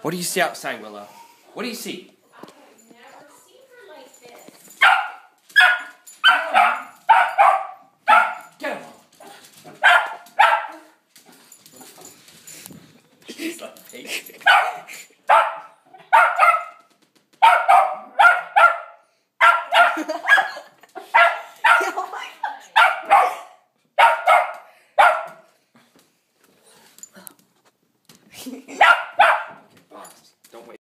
What do you see outside, Willow? What do you see? I've never seen her like this. Get him! She's like,